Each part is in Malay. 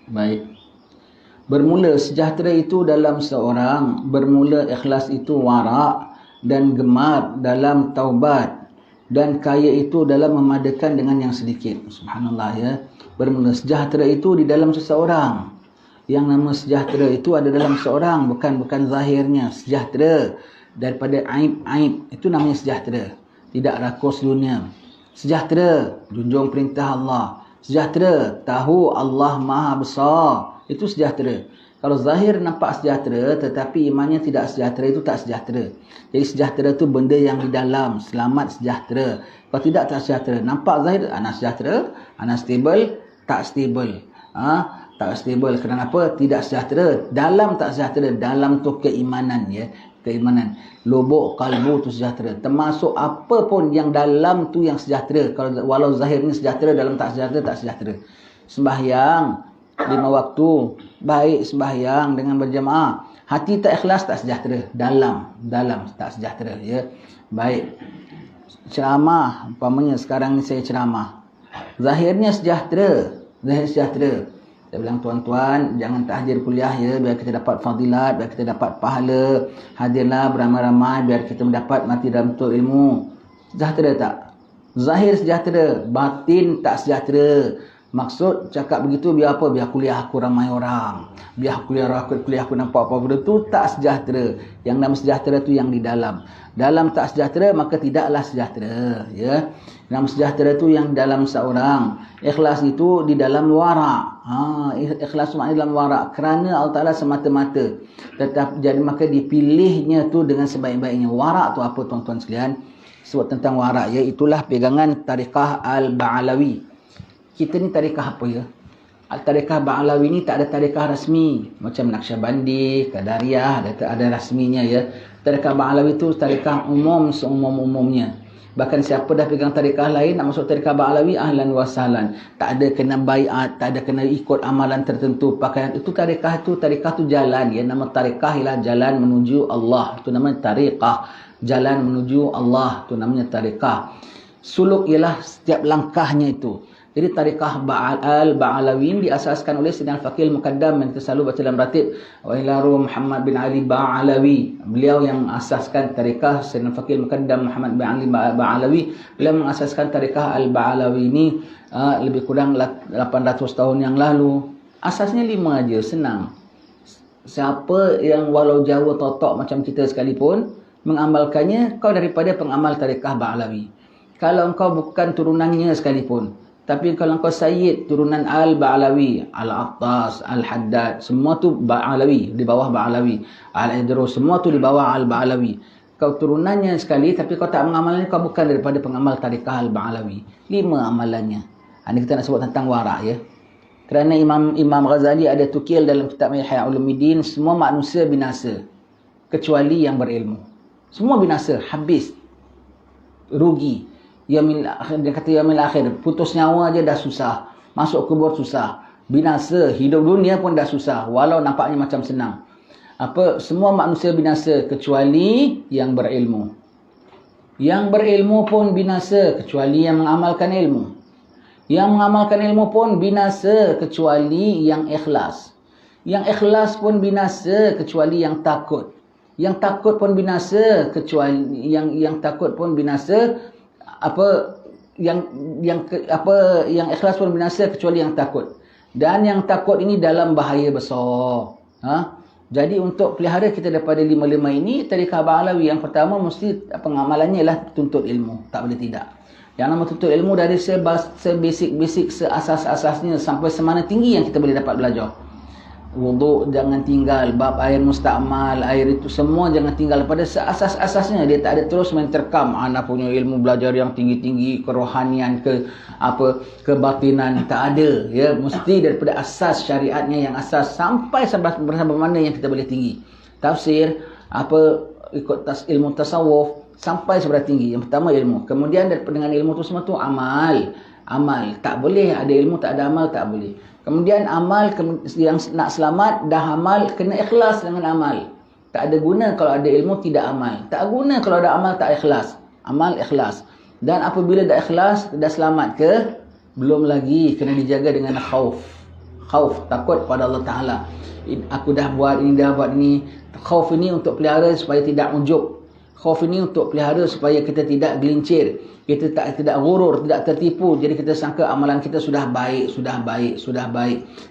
Baik. Bermula sejahtera itu dalam seorang, bermula ikhlas itu wara' dan gemar dalam taubat, dan kaya itu dalam memadakan dengan yang sedikit. Subhanallah ya. Bermula sejahtera itu di dalam seseorang. Yang nama sejahtera itu ada dalam seorang, bukan zahirnya. Sejahtera daripada aib-aib, itu namanya sejahtera. Tidak rakus dunia. Sejahtera, junjung perintah Allah. Sejahtera, tahu Allah Maha Besar. Itu sejahtera. Kalau zahir nampak sejahtera tetapi imannya tidak sejahtera, itu tak sejahtera. Jadi sejahtera tu benda yang di dalam, selamat sejahtera. Kalau tidak, tak sejahtera. Nampak zahir, anak sejahtera, anak stable, tak stable. Tak stable. Kenapa? Tidak sejahtera. Dalam tak sejahtera. Dalam tu keimanan ya. Keimanan. Lubuk kalbu tu sejahtera. Termasuk apa pun yang dalam tu yang sejahtera. Kalau walau zahirnya sejahtera, dalam tak sejahtera, tak sejahtera. Sembahyang 5 waktu, baik sembahyang dengan berjamaah. Hati tak ikhlas, tak sejahtera. Dalam tak sejahtera ya. Baik. Ceramah, umpamanya sekarang ni saya ceramah. Zahirnya sejahtera, zahir sejahtera. Saya bilang, tuan-tuan, jangan tahdir kuliah ya, biar kita dapat fadilat, biar kita dapat pahala. Hadirlah beramai-ramai biar kita mendapat mati dalam betul ilmu. Sejahtera tak? Zahir sejahtera, batin tak sejahtera. Maksud cakap begitu biar apa? Biar kuliah aku ramai orang. Biar kuliah aku nampak apa benda tu, tak sejahtera. Yang nama sejahtera tu yang di dalam. Dalam tak sejahtera, maka tidaklah sejahtera. Ya. Nama sejahtera tu yang dalam seorang. Ikhlas itu di dalam wara'. Ikhlas maknanya dalam wara'. Kerana Allah Ta'ala semata-mata. Jadi maka dipilihnya tu dengan sebaik-baiknya. Wara' tu apa tuan-tuan sekalian? Sebut tentang wara'. Ya, itulah pegangan Tariqah Al-Ba'alawi. Kita ni tarikah apa ya? Tarikah Ba'alawi ni tak ada tarikah rasmi. Macam Naqsyabandi, Qadariyah, ada rasminya ya. Tarikah Ba'alawi tu tarikah umum, seumum-umumnya. Bahkan siapa dah pegang tarikah lain, nak masuk tarikah Ba'alawi, ahlan wa sahlan. Tak ada kena baiat, tak ada kena ikut amalan tertentu, pakaian. Itu tarikah tu jalan ya. Nama tarikah ialah jalan menuju Allah. Itu namanya tarikah. Jalan menuju Allah. Itu namanya tarikah. Suluk ialah setiap langkahnya itu. Jadi tarikah Al-Ba'alawin diasaskan oleh Sayyidina Al-Faqih Al-Muqaddam yang kita selalu baca dalam ratib. Wa ilaru Muhammad bin Ali Ba'alawi. Beliau yang asaskan tarikah Sayyidina Al-Faqih Al-Muqaddam Muhammad bin Ali Ba'alawi. Beliau mengasaskan tarikah Al-Ba'alawi ini lebih kurang 800 tahun yang lalu. Asasnya 5 aja, senang. Siapa yang walau jauh totok macam kita sekalipun mengamalkannya, kau daripada pengamal tarikah Ba'alawi. Kalau engkau bukan turunannya sekalipun, tapi kalau engkau Sayyid, turunan Al-Ba'alawi, Al-Attas, Al-Haddad, semua tu Ba'alawi, di bawah Ba'alawi. Al-Idrus, semua tu di bawah Al-Ba'alawi. Kau turunannya sekali, tapi kau tak mengamalnya, kau bukan daripada pengamal tarikah Al-Ba'alawi. 5 amalannya. Ini kita nak sebut tentang wara' ya. Kerana Imam Ghazali ada tukil dalam kitab Ihya Ulumuddin, semua manusia binasa, kecuali yang berilmu. Semua binasa, habis, rugi. Dia kata yaumil akhir, putus nyawa aja dah susah, masuk kubur susah, binasa, hidup dunia pun dah susah, walau nampaknya macam senang. Semua manusia binasa kecuali yang berilmu. Yang berilmu pun binasa kecuali yang mengamalkan ilmu. Yang mengamalkan ilmu pun binasa kecuali yang ikhlas. Yang ikhlas pun binasa kecuali yang takut. Yang takut pun binasa kecuali yang takut pun binasa. Yang ikhlas pun binasa kecuali yang takut. Dan yang takut ini dalam bahaya besar. Jadi untuk pelihara kita daripada 5 ini, tarikah Ba'alawi yang pertama mesti pengamalannya ialah tuntut ilmu, tak boleh tidak. Yang nama tuntut ilmu dari sebasic-basic, seasas-asasnya sampai semana tinggi yang kita boleh dapat belajar. Wuduk jangan tinggal, bab air mustakmal, air itu semua jangan tinggal pada asas-asasnya. Dia tak ada terus main terkam anak punya ilmu belajar yang tinggi-tinggi, kerohanian, kebatinan, tak ada ya. Mesti daripada asas syariatnya yang asas sampai bersama mana yang kita boleh tinggi. Tafsir ikut ilmu tasawuf sampai seberapa tinggi. Yang pertama ilmu, kemudian dengan ilmu tu semua tu amal. Tak boleh ada ilmu tak ada amal, tak boleh. Kemudian amal yang nak selamat dah amal, kena ikhlas dengan amal. Tak ada guna kalau ada ilmu tidak amal. Tak guna kalau ada amal tak ikhlas. Amal ikhlas. Dan apabila dah ikhlas, dah selamat ke? Belum lagi, kena dijaga dengan khauf. Khauf, takut pada Allah Ta'ala. Aku dah buat ini, dah buat ini. Khauf ini untuk pelihara supaya tidak ujub. Khauf ini untuk pelihara supaya kita tidak gelincir. Kita tidak gurur, tidak tertipu. Jadi kita sangka amalan kita sudah baik.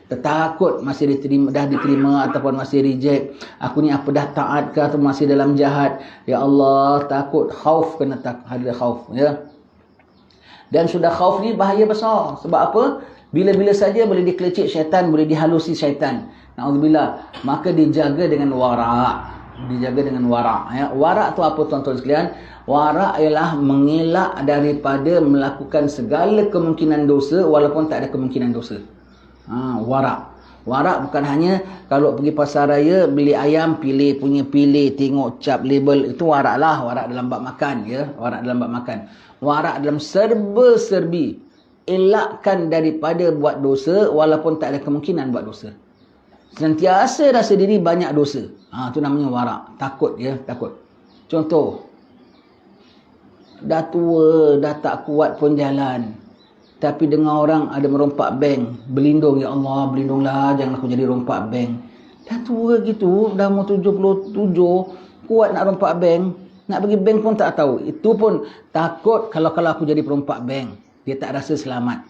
Takut masih dah diterima ataupun masih reject. Aku ni apa dah taat ke atau masih dalam jahat. Ya Allah, takut. Khauf, kena ada khauf. Ya. Dan sudah khauf ni bahaya besar. Sebab apa? Bila-bila saja boleh dikelecik syaitan, boleh dihalusi syaitan. Na'udzubillah. Maka dijaga dengan wara'. Ya. Wara' tu apa tuan-tuan sekalian? Wara' ialah mengelak daripada melakukan segala kemungkinan dosa walaupun tak ada kemungkinan dosa. Wara'. Wara' bukan hanya kalau pergi pasar raya beli ayam, pilih, tengok cap label, itu wara' lah. Wara' dalam bab makan, ya. Wara' dalam bab makan. Wara' dalam serba-serbi. Elakkan daripada buat dosa walaupun tak ada kemungkinan buat dosa. Sentiasa rasa diri banyak dosa. Itu namanya wara'. Takut, ya, takut. Contoh, dah tua, dah tak kuat pun jalan. Tapi dengar orang ada merompak bank, berlindung, ya Allah, berlindunglah, jangan aku jadi rompak bank. Dah tua gitu, dah umur 77, kuat nak rompak bank, nak pergi bank pun tak tahu. Itu pun takut kalau aku jadi perompak bank. Dia tak rasa selamat.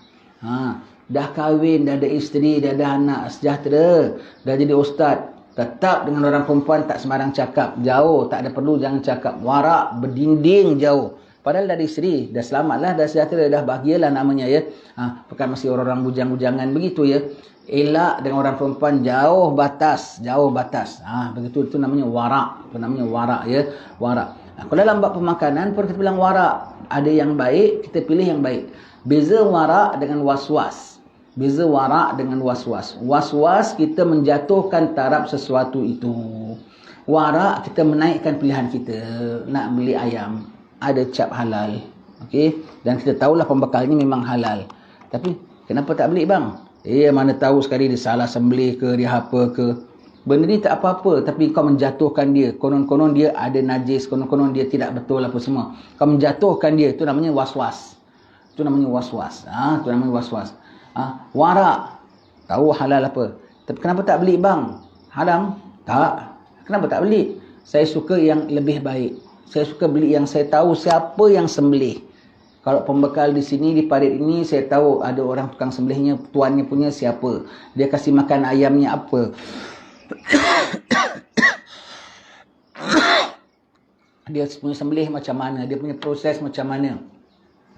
Dah kahwin, dah ada isteri, dah ada anak, sejahtera, dah jadi ustaz. Tetap dengan orang perempuan tak sembarang cakap. Jauh, tak ada perlu, jangan cakap. Wara', berdinding jauh. Padahal dah ada isteri, dah selamatlah, dah sejahtera, dah bahagialah namanya, ya. Bukan masih orang-orang bujang-bujangan begitu, ya. Elak dengan orang perempuan jauh batas. Begitu, itu namanya wara'. Itu namanya wara', ya. Wara'. Kalau dalam bab pemakanan pun kita bilang wara'. Ada yang baik, kita pilih yang baik. Beza wara' dengan was-was. Was-was kita menjatuhkan taraf sesuatu itu. Wara' kita menaikkan pilihan kita. Nak beli ayam, ada cap halal. Okey, dan kita tahulah pembekalnya memang halal. Tapi kenapa tak beli bang? Mana tahu sekali dia salah sembelih ke, dia apa ke. Benda ni tak apa-apa, tapi kau menjatuhkan dia. Konon-konon dia ada najis, konon-konon dia tidak betul apa semua. Kau menjatuhkan dia, itu namanya was-was. Itu namanya was-was. Wara', tahu halal apa. Tapi kenapa tak beli bang? Haram? Tak. Kenapa tak beli? Saya suka yang lebih baik. Saya suka beli yang saya tahu siapa yang sembelih. Kalau pembekal di sini, di parit ini, saya tahu ada orang tukang sembelihnya, tuannya punya siapa. Dia kasih makan ayamnya apa. Dia punya sembelih macam mana. Dia punya proses macam mana.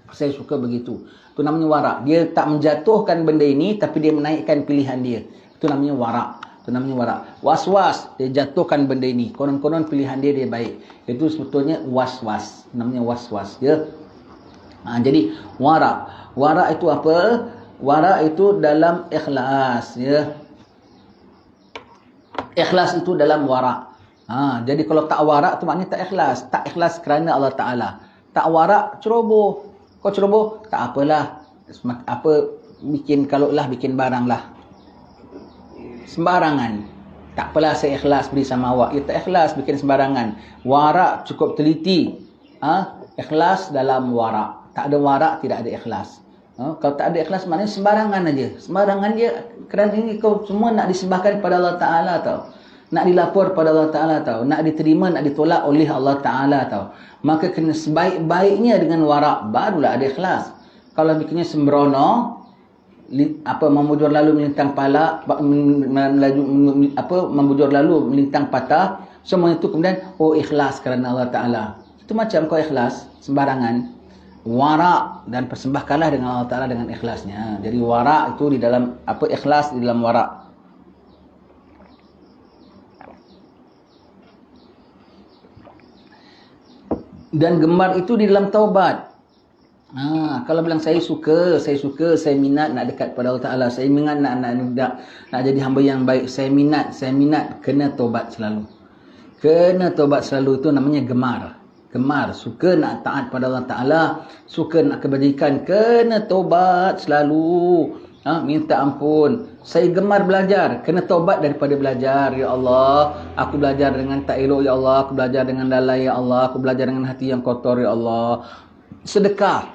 Saya suka begitu. Itu namanya wara'. Dia tak menjatuhkan benda ini, tapi dia menaikkan pilihan dia. Itu namanya wara'. Was-was, dia jatuhkan benda ini. Konon-konon pilihan dia baik. Itu sebetulnya was-was. Namanya was-was, ya. Jadi wara'. Wara' itu apa? Wara' itu dalam ikhlas, ya. Ikhlas itu dalam wara'. Jadi kalau tak wara' itu maknanya tak ikhlas. Tak ikhlas kerana Allah Ta'ala. Tak wara' ceroboh. Kau ceroboh, tak apalah. Bikin barang lah. Sembarangan. Tak apalah saya ikhlas beri sama awak. Ya tak ikhlas bikin sembarangan. Wara' cukup teliti. Ikhlas dalam wara'. Tak ada wara', tidak ada ikhlas. Kalau tak ada ikhlas maknanya sembarangan aja. Sembarangan dia kerana ini kau semua nak disembahkan kepada Allah Ta'ala tau. Nak dilapor pada Allah Ta'ala tau. Nak diterima, nak ditolak oleh Allah Ta'ala tau. Maka kena sebaik-baiknya dengan wara', barulah ada ikhlas. Kalau bikinnya sembrono, membujur lalu melintang pala, membujur lalu melintang patah, semua itu kemudian ikhlas kerana Allah Ta'ala. Itu macam kau ikhlas sembarangan. Wara' dan persembahkanlah dengan Allah Ta'ala dengan ikhlasnya. Jadi wara' itu di dalam ikhlas di dalam wara'. Dan gemar itu di dalam taubat. Kalau bilang saya suka, saya minat nak dekat pada Allah Ta'ala, saya minat nak jadi hamba yang baik, saya minat, kena taubat selalu. Kena taubat selalu, itu namanya gemar, suka nak taat pada Allah Ta'ala, suka nak kebajikan, kena taubat selalu. Minta ampun. Saya gemar belajar, kena taubat daripada belajar. Ya Allah, aku belajar dengan tak elok, ya Allah, aku belajar dengan lalai, ya Allah, aku belajar dengan hati yang kotor, ya Allah. Sedekah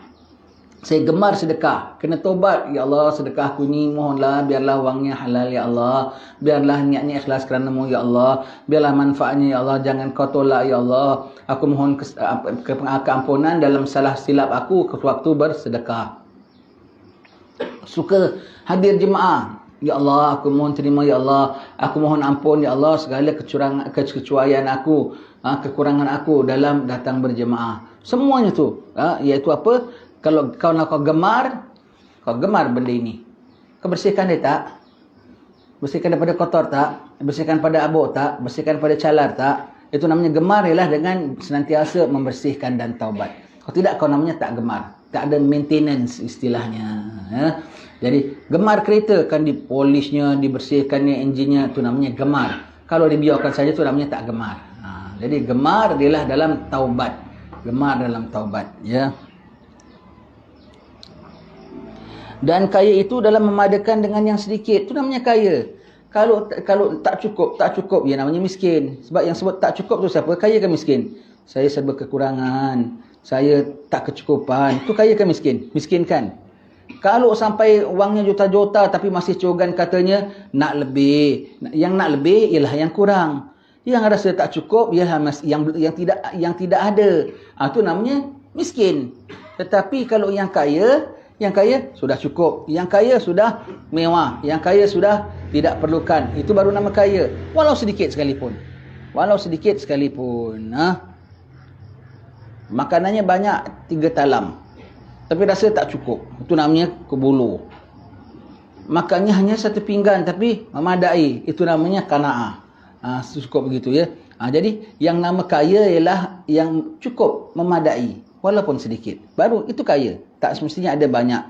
Saya gemar sedekah. Kena tobat. Ya Allah, sedekah aku ni mohonlah biarlah wangnya halal ya Allah. Biarlah niatnya ikhlas kerana-Mu ya Allah. Biarlah manfaatnya ya Allah. Jangan Kau tolak ya Allah. Aku mohon keampunan dalam salah silap aku waktu bersedekah. Suka hadir jemaah. Ya Allah, aku mohon terima ya Allah. Aku mohon ampun ya Allah segala kecuaian aku, kekurangan aku dalam datang berjemaah. Semuanya tu, iaitu apa? Kalau kau gemar benda ini. Kau bersihkan dia tak? Bersihkan daripada kotor tak? Bersihkan pada abuk tak? Bersihkan pada calar tak? Itu namanya gemar ialah dengan senantiasa membersihkan dan taubat. Kalau tidak, kau namanya tak gemar. Tak ada maintenance istilahnya. Ya. Jadi gemar kereta kan dipolishnya, dibersihkannya enjinnya, itu namanya gemar. Kalau dibiarkan saja itu namanya tak gemar. Jadi gemar ialah dalam taubat. Gemar dalam taubat. Ya. Dan kaya itu dalam memadakan dengan yang sedikit. Itu namanya kaya. Kalau tak cukup, ya namanya miskin. Sebab yang sebut tak cukup tu siapa? Kaya ke miskin? Saya serba kekurangan. Saya tak kecukupan. Itu kaya ke miskin? Miskin kan? Kalau sampai wangnya juta-juta tapi masih cogan katanya nak lebih. Yang nak lebih ialah yang kurang. Yang rasa tak cukup ialah yang tidak ada. Itu namanya miskin. Tetapi kalau yang kaya sudah cukup. Yang kaya sudah mewah. Yang kaya sudah tidak perlukan. Itu baru nama kaya. Walau sedikit sekalipun. Makanannya banyak 3 talam. Tapi rasa tak cukup. Itu namanya kebulu. Makannya hanya 1 pinggan tapi memadai. Itu namanya qanaah. Cukup begitu ya. Jadi yang nama kaya ialah yang cukup memadai. Walaupun sedikit. Baru itu kaya. Tak semestinya ada banyak.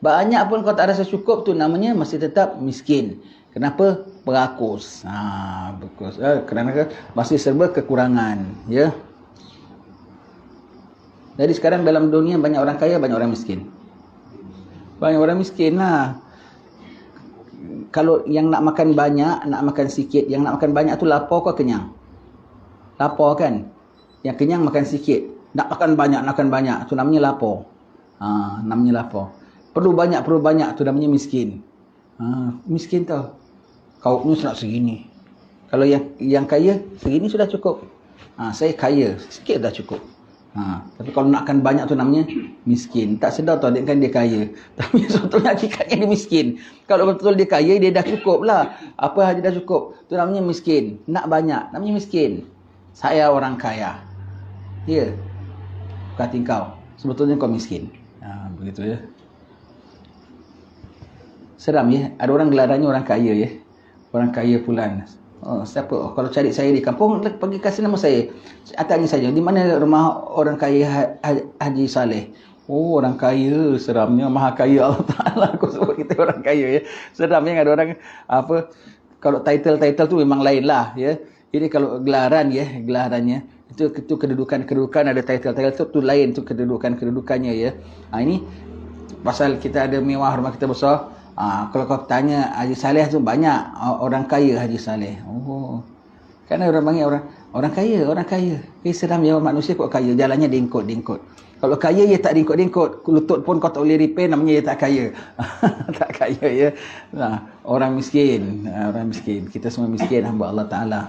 Banyak pun kalau tak rasa cukup tu namanya masih tetap miskin. Kenapa? Perakus. Bekus. Kerana masih serba kekurangan. Ya. Jadi sekarang dalam dunia banyak orang kaya, banyak orang miskin. Banyak orang miskin lah. Kalau yang nak makan banyak, nak makan sikit. Yang nak makan banyak tu lapar ke kenyang? Lapar kan? Yang kenyang makan sikit. Nak makan banyak. Tu namanya lapar. Namanya lapar. Perlu banyak. Tu namanya miskin. Miskin tau. Kaupnya nak segini. Kalau yang kaya, segini sudah cukup. Saya kaya, sikit dah cukup. Tapi kalau nakkan banyak tu namanya miskin. Tak sedar tau kan dia kaya. Tapi sebetulnya hakikatnya dia miskin. Kalau betul dia kaya, dia dah cukup lah. Apa dia dah cukup. Tu namanya miskin. Nak banyak, namanya miskin. Saya orang kaya. Ya. Kata kau. Sebetulnya kau miskin. Begitu ya. Seram ya. Ada orang gelarannya orang kaya ya. Orang kaya Fulan. Siapa? Kalau cari saya di kampung, pergi kasih nama saya. Tanya saja, di mana rumah orang kaya Haji Saleh? Oh, orang kaya. Seramnya. Maha kaya Allah Ta'ala. Aku sebut kita orang kaya ya. Seramnya ada orang, kalau title tu memang lain lah ya. Ini kalau gelarannya. Itu kedudukan ada title tu lain. Itu kedudukannya ya. Ini pasal kita ada mewah, rumah kita besar. Kalau kau tanya Haji Saleh tu banyak orang kaya Haji Saleh. Oh. Kerana orang panggil orang kaya. Seram ya manusia kok kaya, jalannya dingkot. Kalau kaya dia tak dingkot. Lutut pun kau tak boleh repair, namanya dia tak kaya. Tak kaya ya. Orang miskin. Kita semua miskin hamba Allah Taala.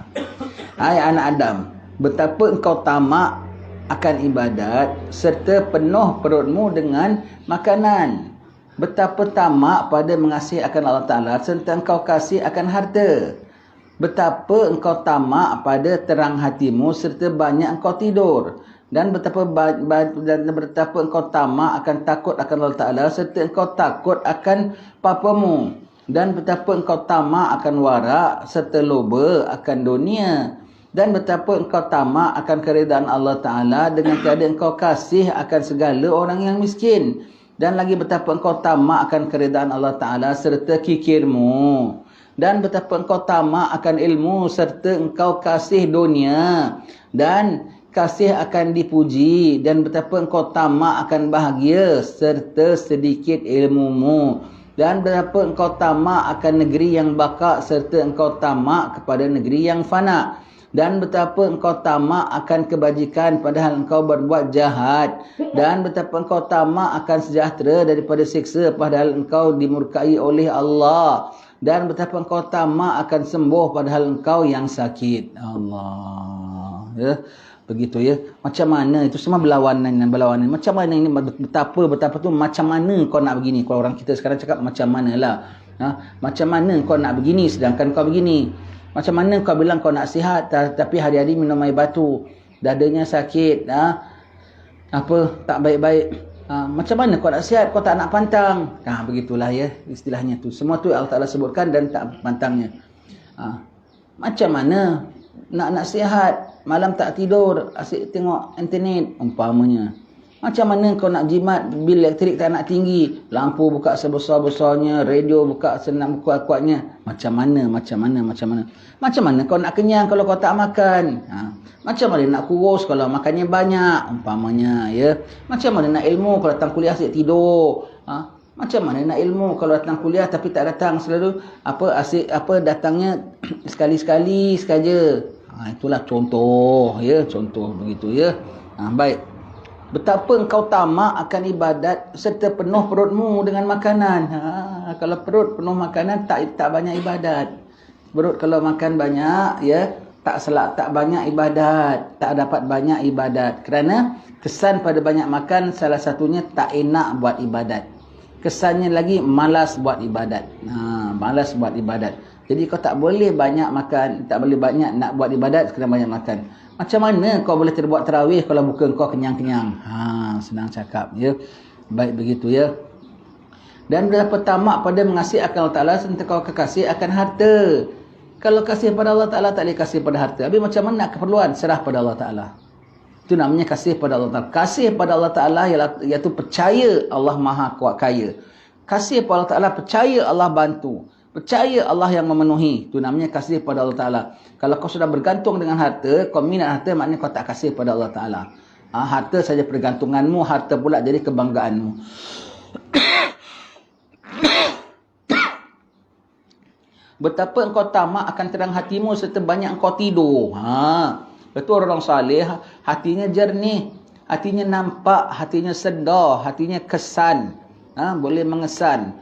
Hai anak Adam, betapa engkau tamak akan ibadat serta penuh perutmu dengan makanan. Betapa tamak pada mengasihi akan Allah Ta'ala serta engkau kasih akan harta. Betapa engkau tamak pada terang hatimu serta banyak engkau tidur. Dan betapa engkau tamak akan takut akan Allah Ta'ala serta engkau takut akan papamu. Dan betapa engkau tamak akan warak serta loba akan dunia. Dan betapa engkau tamak akan keridaan Allah Ta'ala dengan tiada engkau kasih akan segala orang yang miskin. Dan lagi betapa engkau tamak akan keridaan Allah Ta'ala serta kikirmu. Dan betapa engkau tamak akan ilmu serta engkau kasih dunia. Dan kasih akan dipuji. Dan betapa engkau tamak akan bahagia serta sedikit ilmumu. Dan betapa engkau tamak akan negeri yang baka serta engkau tamak kepada negeri yang fana. Dan betapa engkau tamak akan kebajikan padahal engkau berbuat jahat. Dan betapa engkau tamak akan sejahtera daripada siksa padahal engkau dimurkai oleh Allah. Dan betapa engkau tamak akan sembuh padahal engkau yang sakit. Allah. Ya. Begitu ya. Macam mana itu semua berlawanan. Macam mana ini betapa tu macam mana kau nak begini. Kalau orang kita sekarang cakap macam manalah. Macam mana kau nak begini sedangkan kau begini. Macam mana kau bilang kau nak sihat tapi hari-hari minum air batu. Dadanya sakit. Tak baik-baik. Macam mana kau nak sihat, kau tak nak pantang. Begitulah ya istilahnya tu. Semua tu Allah Ta'ala sebutkan dan tak pantangnya. Macam mana nak sihat, malam tak tidur, asyik tengok internet umpamanya. Macam mana kau nak jimat, bil elektrik tak nak tinggi, lampu buka sebesar-besarnya, radio buka senang kuat-kuatnya. Macam mana? Macam mana kau nak kenyang kalau kau tak makan? Macam mana nak kurus kalau makannya banyak umpamanya ya. Macam mana nak ilmu kalau datang kuliah asyik tidur? Macam mana nak ilmu kalau datang kuliah tapi tak datang selalu datangnya sekali-sekali saja. Itulah contoh ya, contoh begitu ya. Baik. Betapa engkau tamak akan ibadat serta penuh perutmu dengan makanan. Kalau perut penuh makanan tak banyak ibadat. Perut kalau makan banyak ya tak banyak ibadat, tak dapat banyak ibadat. Kerana kesan pada banyak makan salah satunya tak enak buat ibadat. Kesannya lagi malas buat ibadat. Malas buat ibadat. Jadi kau tak boleh banyak makan, tak boleh banyak nak buat ibadat kerana banyak makan. Macam mana kau boleh terbuat tarawih kalau bukan kau kenyang-kenyang? Senang cakap ya. Baik begitu ya. Dan berapa tamak pada mengasihi akan Allah Ta'ala serta kau kekasih akan harta. Kalau kasih pada Allah Ta'ala tak boleh kasih pada harta. Habis macam mana nak keperluan? Serah pada Allah Ta'ala. Itu namanya kasih pada Allah Ta'ala. Kasih pada Allah Ta'ala iaitu percaya Allah Maha Kuat Kaya. Kasih pada Allah Ta'ala percaya Allah bantu. Percaya Allah yang memenuhi. Itu namanya kasih pada Allah Ta'ala. Kalau kau sudah bergantung dengan harta, kau minat harta, maknanya kau tak kasih pada Allah Ta'ala. Harta saja pergantunganmu, harta pula jadi kebanggaanmu. Betapa engkau tamak akan terang hatimu serta banyak engkau tidur. Betul orang saleh, hatinya jernih, hatinya nampak, hatinya sedar, hatinya kesan. Boleh mengesan.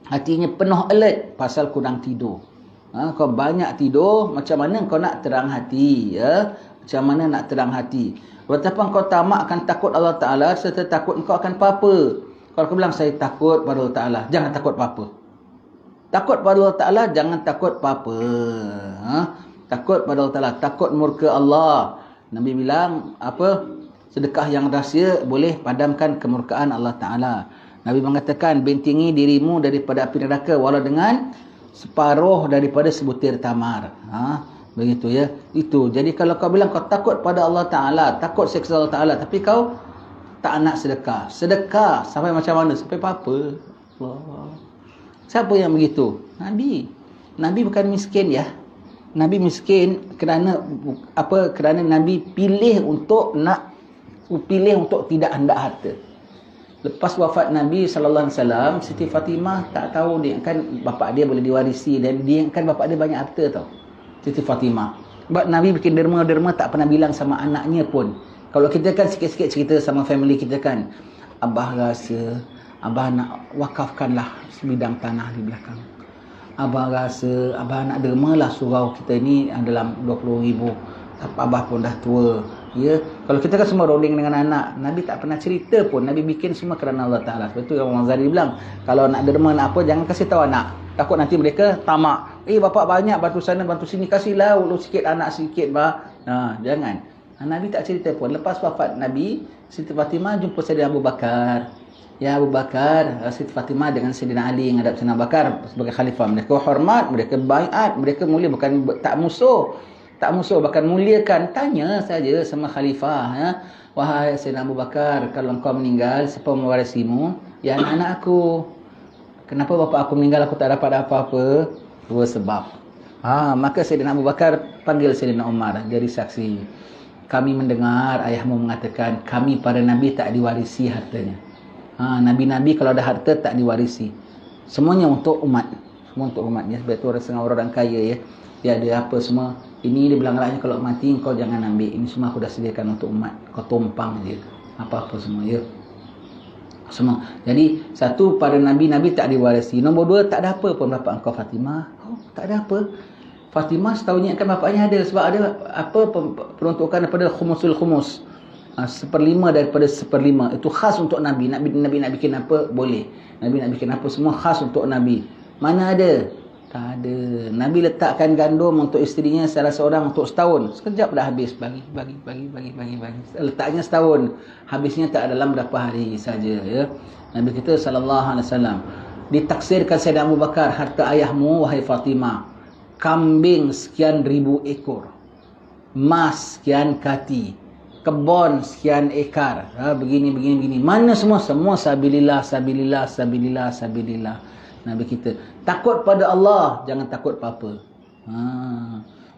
Hatinya penuh alert pasal kurang tidur. Kau banyak tidur, macam mana kau nak terang hati ya? Macam mana nak terang hati? Betapa engkau tamak akan takut Allah Ta'ala serta takut engkau akan apa-apa. Kalau kau bilang saya takut pada Allah Ta'ala, jangan takut apa-apa. Takut pada Allah Ta'ala, jangan takut apa-apa. Takut pada Allah Ta'ala, takut murka Allah. Nabi bilang sedekah yang rahsia boleh padamkan kemurkaan Allah Ta'ala. Nabi mengatakan bentingi dirimu daripada api neraka walau dengan separuh daripada sebutir tamar. Begitu ya. Itu. Jadi kalau kau bilang kau takut pada Allah Ta'ala, takut seksa Allah Ta'ala, tapi kau tak nak sedekah. Sedekah sampai macam mana? Sampai apa? Allah. Siapa yang begitu? Nabi. Nabi bukan miskin ya. Nabi miskin kerana kerana Nabi pilih untuk tidak hendak harta. Lepas wafat Nabi SAW, Siti Fatimah tak tahu dia kan bapak dia boleh diwarisi dan dia kan bapak dia banyak harta tau. Siti Fatimah. Sebab Nabi bikin derma-derma tak pernah bilang sama anaknya pun. Kalau kita kan sikit-sikit cerita sama family kita kan, abah rasa abah nak wakafkanlah sebidang tanah di belakang. Abah rasa abah nak dermalah surau kita ni dalam 20,000. Abah pun dah tua. Ya, kalau kita kan semua rolling dengan anak, Nabi tak pernah cerita pun. Nabi bikin semua kerana Allah Ta'ala. Sebab tu Imam Ghazali bilang, kalau nak derma nak apa, jangan kasih tahu anak. Takut nanti mereka tamak. Bapak banyak bantu sana, bantu sini, kasihlah ulu sikit anak sikit, bah. Jangan. Nabi tak cerita pun. Lepas wafat Nabi, Siti Fatimah jumpa Sayyidina Abu Bakar. Ya Abu Bakar, Siti Fatimah dengan Sayyidina Ali menghadap Sayyidina Abu Bakar sebagai khalifah. Mereka hormat, mereka baiat, mereka mulia, bukan tak musuh. Tak musuh, bahkan muliakan. Tanya saja sama khalifah. Ya. Wahai Sayyidina Abu Bakar, kalau engkau meninggal, siapa mewarisimu? Ya anak-anak aku. Kenapa bapa aku meninggal, aku tak dapat apa-apa? Dua sebab. Maka Sayyidina Abu Bakar panggil Sayyidina Umar jadi saksi. Kami mendengar ayahmu mengatakan, kami para Nabi tak diwarisi hartanya. Nabi-Nabi kalau ada harta tak diwarisi. Semuanya untuk umat. Semua untuk umat. Ya. Sebab itu orang kaya ya. dia ada apa semua. Ini dia bilang anaknya, kalau mati kau jangan ambil, ini semua aku dah sediakan untuk umat, kau tumpang je apa-apa semua ya. Semua. Jadi satu, pada Nabi tak diwarisi. Nombor dua, tak ada apa pun bapak engkau Fatimah. Tak ada apa. Fatimah setahunya kan bapaknya ada, sebab ada apa peruntukan daripada khumus. 1/5 daripada 1/5 itu khas untuk Nabi. Nabi nak bikin apa boleh. Nabi nak bikin apa semua khas untuk Nabi. Mana ada? Tak ada. Nabi letakkan gandum untuk isterinya salah seorang untuk setahun. Sekejap dah habis. Bagi. Letaknya setahun. Habisnya tak dalam berapa hari saja ya. Nabi kita SAW ditaksirkan Sayyidina Abu Bakar, harta ayahmu wahai Fatimah, kambing sekian ribu ekor, emas sekian kati, kebon sekian ekar, begini. Mana semua sabilillah. Nabi kita takut pada Allah, jangan takut apa-apa.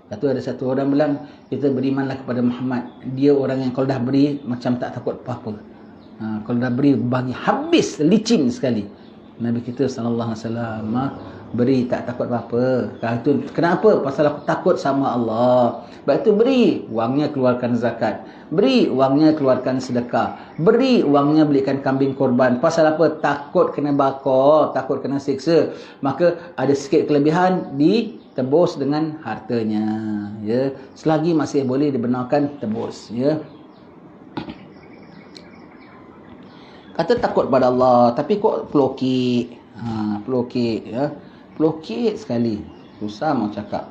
Lepas tu ada satu orang bilang, kita berimanlah kepada Muhammad. Dia orang yang kalau dah beri macam tak takut apa-apa. Kalau dah beri bagi habis, licin sekali. Nabi kita sallallahu alaihi wasallam beri tak takut apa-apa. Itu kenapa? Pasal aku takut sama Allah. Sebab itu beri, wangnya keluarkan zakat. Beri, wangnya keluarkan sedekah. Beri, wangnya belikan kambing korban. Pasal apa? Takut kena bakar, takut kena siksa. Maka ada sikit kelebihan ditebus dengan hartanya. Ya, selagi masih boleh dibenarkan tebus. Ya. Kata takut pada Allah, tapi kok pelokik. Pelokik ya. Pelokit sekali. Susah mau cakap.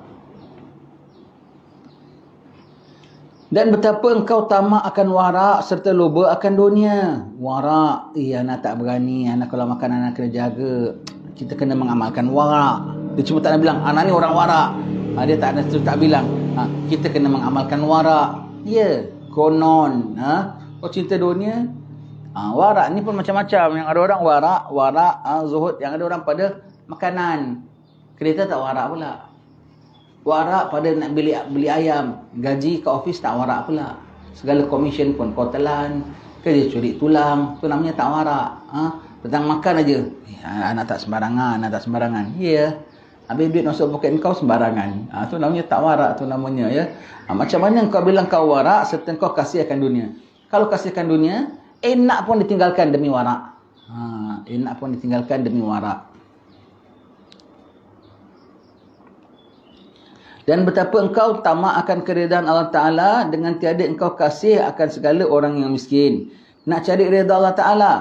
Dan betapa engkau tamak akan warak serta luba akan dunia. Warak, anak tak berani. Anak kalau makan anak kena jaga. Kita kena mengamalkan warak. Dia cuma tak nak bilang, anak ni orang warak. Dia tak bilang, kita kena mengamalkan warak. Ya, konon. Kau cinta dunia? Warak ni pun macam-macam. Yang ada orang warak, zuhud. Yang ada orang pada makanan. Kereta tak warak pula. Warak pada nak beli ayam. Gaji ke office tak warak pula. Segala komisen pun kau telan. Kerja curi tulang. Tu namanya tak warak. Tentang makan aja. Anak tak sembarangan. Ya. Habis duit masuk poket kau sembarangan. Tu namanya tak warak tu namanya ya. Macam mana kau bilang kau warak serta kau kasih akan dunia. Kalau kasihkan dunia, enak pun ditinggalkan demi warak. Dan betapa engkau tamak akan keridaan Allah Ta'ala dengan tiada engkau kasih akan segala orang yang miskin. Nak cari redha Allah Ta'ala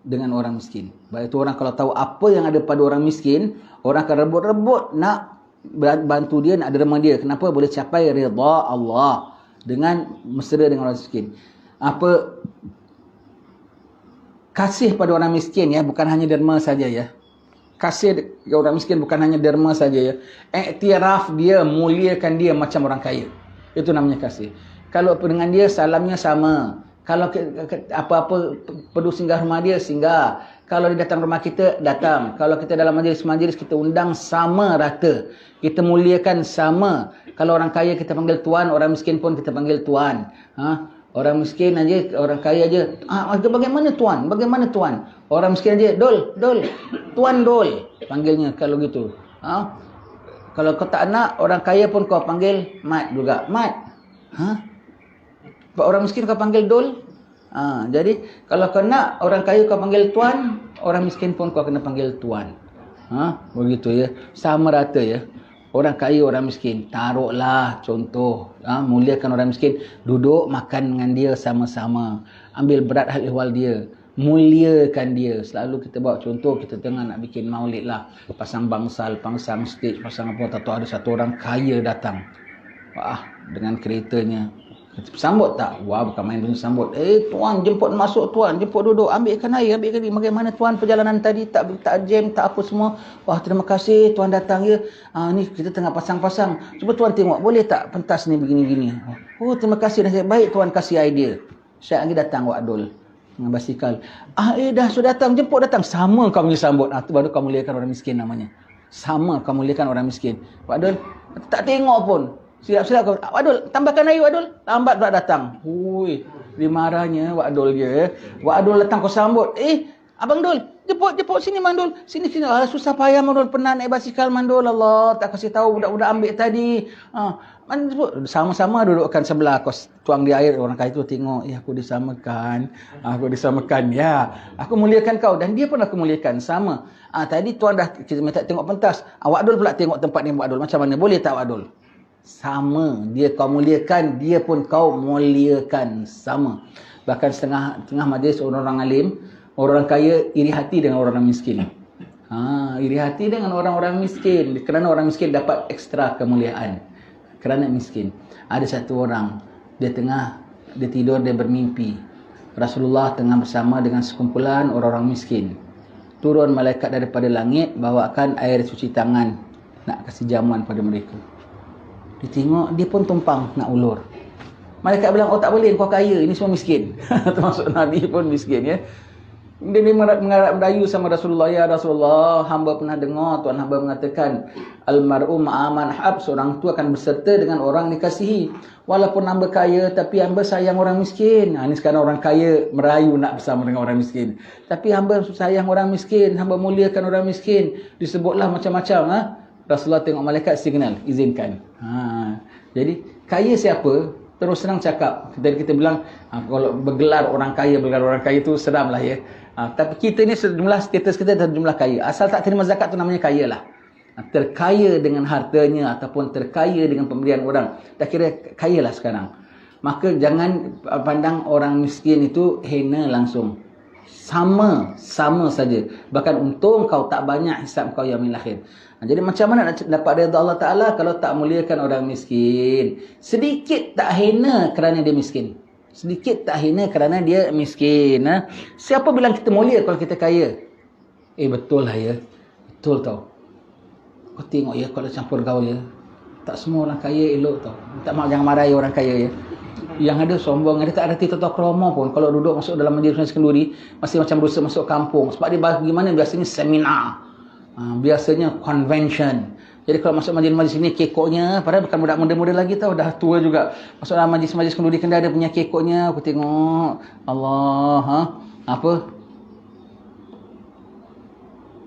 dengan orang miskin. Baik itu orang kalau tahu apa yang ada pada orang miskin, orang akan rebut-rebut nak bantu dia, nak derma dia. Kenapa? Boleh capai redha Allah dengan mesra dengan orang miskin. Kasih pada orang miskin ya, bukan hanya derma saja ya. Kasih orang miskin bukan hanya derma saja ya. Iktiraf dia, muliakan dia macam orang kaya. Itu namanya kasih. Kalau dengan dia salamnya sama. Kalau apa-apa perlu singgah rumah dia, singgah. Kalau dia datang rumah kita, datang. Kalau kita dalam majlis-majlis kita undang sama rata. Kita muliakan sama. Kalau orang kaya kita panggil tuan, orang miskin pun kita panggil tuan. Orang miskin aja, orang kaya aja. Bagaimana tuan? Orang miskin aja, dol. Tuan dol. Panggilnya kalau gitu. Kalau kau tak nak, orang kaya pun kau panggil mat juga. Mat. Orang miskin kau panggil dol. Jadi kalau kau nak orang kaya kau panggil tuan, orang miskin pun kau kena panggil tuan. Begitu ya. Sama rata ya. Orang kaya, orang miskin. Taruhlah contoh. Muliakan orang miskin. Duduk makan dengan dia sama-sama. Ambil berat hal ihwal dia. Muliakan dia. Selalu kita bawa contoh. Kita tengah nak bikin maulid lah. Pasang bangsal, pasang stage, pasang apa. Tak tahu ada satu orang kaya datang. Dengan keretanya. Kita sambut tak? Bukan main punya sambut. Tuan jemput masuk tuan. Jemput duduk. Ambilkan air. Bagaimana tuan perjalanan tadi? Tak jam, tak apa semua. Terima kasih tuan datang ya. Ni kita tengah pasang-pasang. Cuba tuan tengok. Boleh tak pentas ni begini-gini? Terima kasih. Baik tuan kasih idea. Syed lagi datang Wak Dul. Dengan basikal. Dah sudah datang. Jemput datang. Sama kau punya sambut. Tu baru kau muliakan orang miskin namanya. Sama kau muliakan orang miskin. Wak Dul tak tengok pun. Silap-silap kau. Wak Dul, tambahkan air Wak Dul. Lambat pula datang. Dia marahnya Wak Dul dia. Wak Dul datang kau sambut. Abang Dul, jemput sini Bang Dul. Sini. Susah payah Bang Dul, pernah naik basikal Bang Dul. Allah, tak kasih tahu budak-budak ambil tadi. Sama-sama dudukkan sebelah. Kau tuang di air, orang kaya tu tengok, aku disamakan. Aku disamakan, ya. Aku muliakan kau dan dia pun aku muliakan. Sama. Tadi tuan dah kita minta tengok pentas. Awak Dul pula tengok tempat ni Wak Dul. Macam mana? Boleh tak Wak Dul? Sama. Dia kau muliakan, dia pun kau muliakan. Sama. Bahkan tengah majlis orang-orang alim, orang kaya iri hati dengan orang miskin. Iri hati dengan orang-orang miskin. Kerana orang miskin dapat ekstra kemuliaan. Kerana miskin. Ada satu orang, dia tidur, dia bermimpi. Rasulullah tengah bersama dengan sekumpulan orang-orang miskin. Turun malaikat daripada langit, bawakan air cuci tangan. Nak kasih jamuan pada mereka. Dia tengok, dia pun tumpang nak ulur. Malaikat bilang, tak boleh, kau kaya. Ini semua miskin. Termasuk Nabi pun miskin, ya. Dia mengarak-mendayu sama Rasulullah. Ya Rasulullah, hamba pernah dengar Tuan hamba mengatakan, Al-mar'u ma'aman hab, seorang tu akan berserta dengan orang dikasihi. Walaupun hamba kaya, tapi hamba sayang orang miskin. Ini sekarang orang kaya merayu nak bersama dengan orang miskin. Tapi hamba sayang orang miskin, hamba muliakan orang miskin. Disebutlah macam-macam. Rasulullah tengok malaikat, signal, izinkan. Jadi, kaya siapa? Terus senang cakap. Kita bilang, kalau bergelar orang kaya tu seram lah, ya. Tapi kita ni sejumlah status kita sejumlah kaya. Asal tak terima zakat tu namanya kaya lah. Terkaya dengan hartanya ataupun terkaya dengan pemberian orang. Tak kira kaya lah sekarang. Maka jangan pandang orang miskin itu hina langsung. Sama saja. Bahkan untung kau tak banyak hisab kau yaumil akhir. Jadi macam mana nak dapat redha Allah Ta'ala kalau tak muliakan orang miskin? Sedikit tak hina kerana dia miskin. Sedikit tak hina kerana dia miskin. Siapa bilang kita mulia kalau kita kaya? Betul lah, ya. Betul tau. Kau tengok, ya, kalau campur gaul, ya. Tak semua orang kaya elok tau. Tak maaf, jangan marahi orang kaya, ya. Yang ada sombong, ada tak arti tata krama pun. Kalau duduk masuk dalam majlis kenduri, masih macam berusaha masuk kampung. Sebab dia bagaimana biasanya seminar. Biasanya convention. Jadi kalau masuk majlis-majlis ini kekoknya, padahal bukan budak muda-muda lagi tau, dah tua juga. Masuk dalam majlis-majlis kenduri Kedah ada punya kekoknya. Aku tengok, Allah,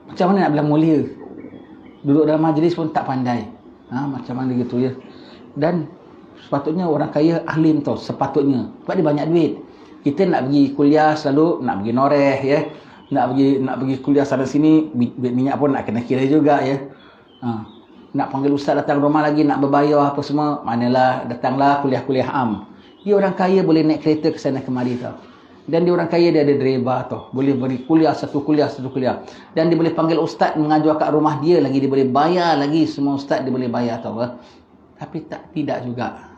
macam mana nak bilang mulia? Duduk dalam majlis pun tak pandai. Macam mana gitu, ya. Dan sepatutnya orang kaya alim tau, sepatutnya. Sebab dia banyak duit. Kita nak pergi kuliah selalu nak pergi noreh, ya. Nak pergi kuliah sana sini, duit minyak pun nak kena kira juga, ya. Nak panggil ustaz datang rumah lagi, nak berbayar apa semua, manalah datanglah kuliah-kuliah am. Dia orang kaya boleh naik kereta ke sana kemari tau. Dan dia orang kaya dia ada driver tau. Boleh beri satu kuliah. Dan dia boleh panggil ustaz mengajar kat rumah dia lagi, dia boleh bayar lagi, semua ustaz dia boleh bayar tau. Tapi tidak juga.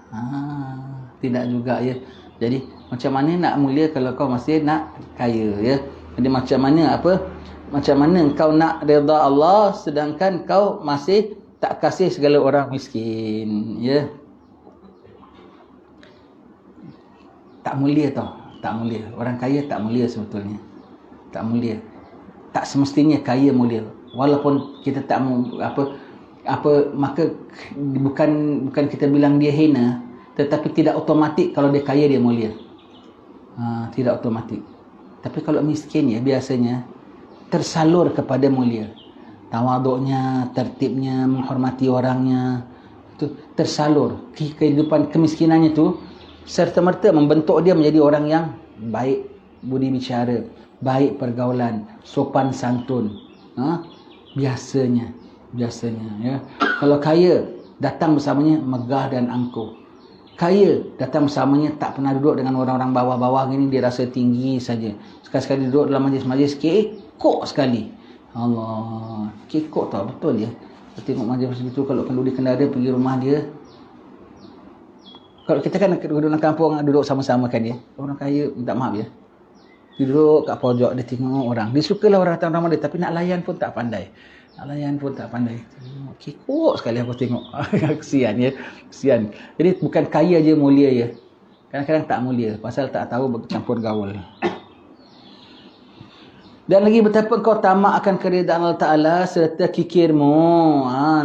Tidak juga, ya. Jadi macam mana nak mulia kalau kau masih nak kaya, ya. Jadi macam mana kau nak redha Allah sedangkan kau masih tak kasih segala orang miskin, ya. Tak mulia tau, tak mulia. Orang kaya tak mulia sebetulnya. Tak mulia. Tak semestinya kaya mulia. Walaupun kita tak maka bukan kita bilang dia hina, tetapi tidak otomatik kalau dia kaya dia mulia. Tidak otomatik. Tapi kalau miskin, ya, biasanya tersalur kepada mulia. Tawaduknya, tertibnya, menghormati orangnya, itu tersalur. Kehidupan kemiskinannya itu serta-merta membentuk dia menjadi orang yang baik budi bicara, baik pergaulan, sopan santun. Biasanya, ya. Kalau kaya, datang bersamanya megah dan angkuh. Kaya, datang bersamanya tak pernah duduk dengan orang-orang bawah-bawah gini, dia rasa tinggi saja. Sekali-sekali duduk dalam majlis-majlis kekok sekali. Allah, kekok tau, betul, ya. Tengok majlis begitu, kalau kenduri kendara pergi rumah dia. Kalau kita kan duduk dalam kampung, duduk sama-sama kan, ya. Orang kaya, minta maaf, ya. Dia duduk kat pojok, dia tengok orang. Dia sukalah orang datang rumah dia, tapi nak layan pun tak pandai. Kekok sekali aku tengok. Kesian, ya. Kesian. Jadi bukan kaya je mulia, ya. Kadang-kadang tak mulia, pasal tak tahu bercampur gaul. Dan lagi betapa kau tamak akan keridaan Allah Ta'ala serta kikirmu.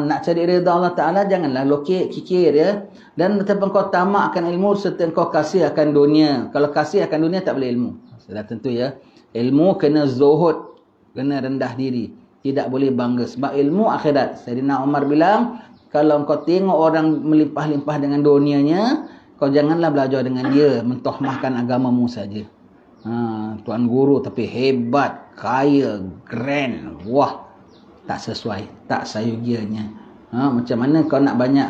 Nak cari redha Allah Ta'ala, janganlah lokek, kikir, ya. Dan betapa kau tamak akan ilmu serta kau kasih akan dunia. Kalau kasih akan dunia tak boleh ilmu. Sudah tentu, ya. Ilmu kena zuhud, kena rendah diri, tidak boleh bangga. Sebab ilmu akhirat, Sayyidina Umar bilang, kalau kau tengok orang melimpah-limpah dengan dunianya, kau janganlah belajar dengan dia, mentohmahkan agamamu saja. Tuan guru tapi hebat, kaya, grand, wah, tak sesuai, tak sayugianya. Macam mana kau nak banyak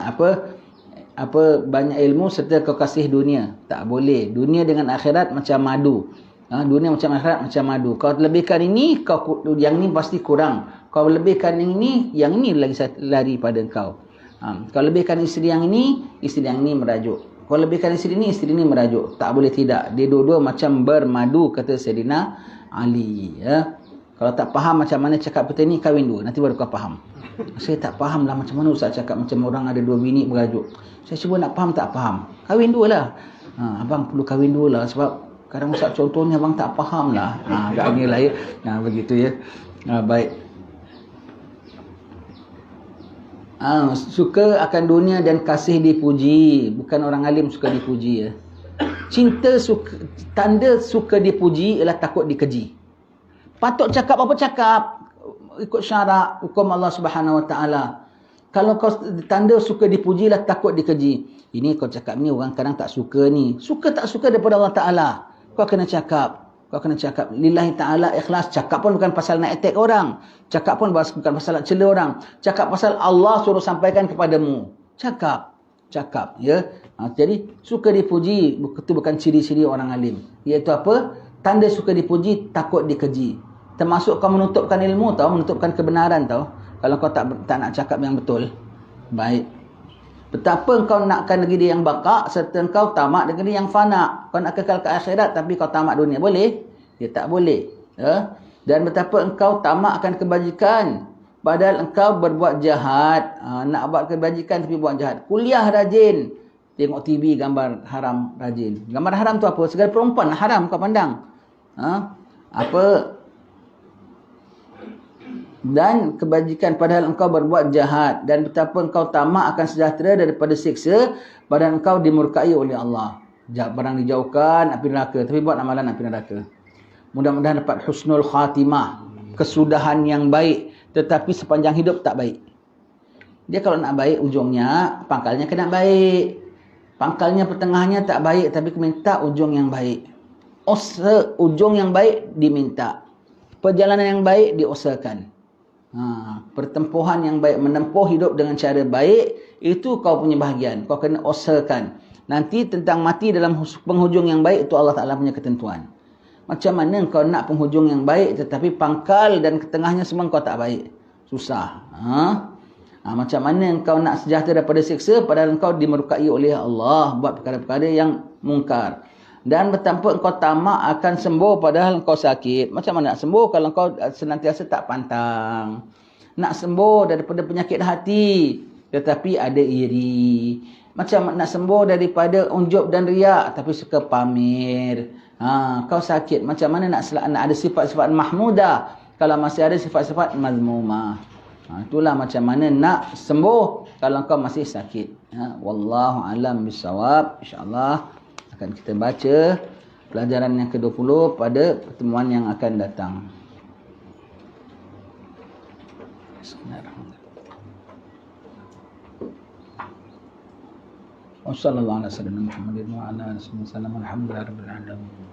banyak ilmu serta kau kasih dunia? Tak boleh. Dunia dengan akhirat macam madu. Dunia macam akhirat macam madu. Kau lebihkan ini, yang ni pasti kurang. Kau lebihkan yang ini lagi lari pada kau. Kau lebihkan isteri yang ini, isteri yang ini merajuk. Kau lebihkan isteri ini merajuk. Tak boleh tidak. Dia dua-dua macam bermadu, kata Sayyidina Ali. Ya. Kalau tak faham macam mana cakap kita ni, kahwin dua. Nanti baru kau faham. Saya tak faham lah macam mana Ustaz cakap macam orang ada dua bini merajuk. Saya cuba nak faham, tak faham. Kahwin dua lah. Abang perlu kahwin dua lah. Sebab kadang Ustaz contohnya abang tak faham lah. Tak ni lah ya. Begitu ya. Baik. Suka akan dunia dan kasih dipuji. Bukan orang alim suka dipuji ya. Tanda suka dipuji ialah takut dikeji. Patut cakap apa cakap, ikut syarak hukum Allah Subhanahu Wa Taala. Kalau kau tanda suka dipuji lah takut dikeji. Ini kau cakap ni orang kadang tak suka ni. Suka tak suka daripada Allah Taala. Kau kena cakap. Lillahi Ta'ala ikhlas. Cakap pun bukan pasal nak attack orang. Cakap pun bukan pasal nak cela orang. Cakap pasal Allah suruh sampaikan kepadamu. Cakap. Ya. Jadi suka dipuji itu bukan ciri-ciri orang alim. Iaitu apa? Tanda suka dipuji, takut dikeji. Termasuk kau menutupkan ilmu tau, menutupkan kebenaran tau. Kalau kau tak nak cakap yang betul. Baik. Betapa kau nakkan negeri yang baka serta kau tamak negeri yang fana. Kau nak kekal ke akhirat tapi kau tamak dunia. Boleh? Dia tak boleh. Ya? Dan betapa engkau tamak akan kebajikan padahal engkau berbuat jahat. Nak buat kebajikan tapi buat jahat. Kuliah rajin. Tengok TV gambar haram rajin. Gambar haram tu apa? Segala perempuan haram kau pandang. Dan kebajikan padahal engkau berbuat jahat, dan betapa engkau tamak akan sejahtera daripada siksa padahal engkau dimurkai oleh Allah. Barang dijauhkan api neraka tapi buat amalan api neraka. Mudah-mudahan dapat husnul khatimah, kesudahan yang baik, tetapi sepanjang hidup tak baik. Dia kalau nak baik ujungnya, pangkalnya kena baik. Pangkalnya pertengahannya tak baik tapi minta ujung yang baik. Ujung yang baik diminta. Perjalanan yang baik diusahakan. Pertempuhan yang baik, menempuh hidup dengan cara baik, itu kau punya bahagian. Kau kena usahakan. Nanti tentang mati dalam penghujung yang baik, itu Allah Ta'ala punya ketentuan. Macam mana kau nak penghujung yang baik tetapi pangkal dan ketengahnya semua kau tak baik? Susah. Macam mana kau nak sejahtera daripada siksa padahal kau dimurkai oleh Allah, buat perkara-perkara yang mungkar. Dan betapa engkau tamak akan sembuh padahal engkau sakit. Macam mana nak sembuh kalau engkau senantiasa tak pantang? Nak sembuh daripada penyakit hati tetapi ada iri. Macam nak sembuh daripada unjub dan riak tapi suka pamer. Kau sakit. Macam mana nak ada sifat-sifat mahmudah kalau masih ada sifat-sifat mazmumah? Itulah macam mana nak sembuh kalau kau masih sakit. Wallahu alam bisawab. InsyaAllah akan kita baca pelajaran yang ke-20 pada pertemuan yang akan datang. Bismillahirrahmanirrahim. Wassallallahu ala sayyidina Muhammadin wa ala alihi wasallam. Alhamdulillahirabbil alamin.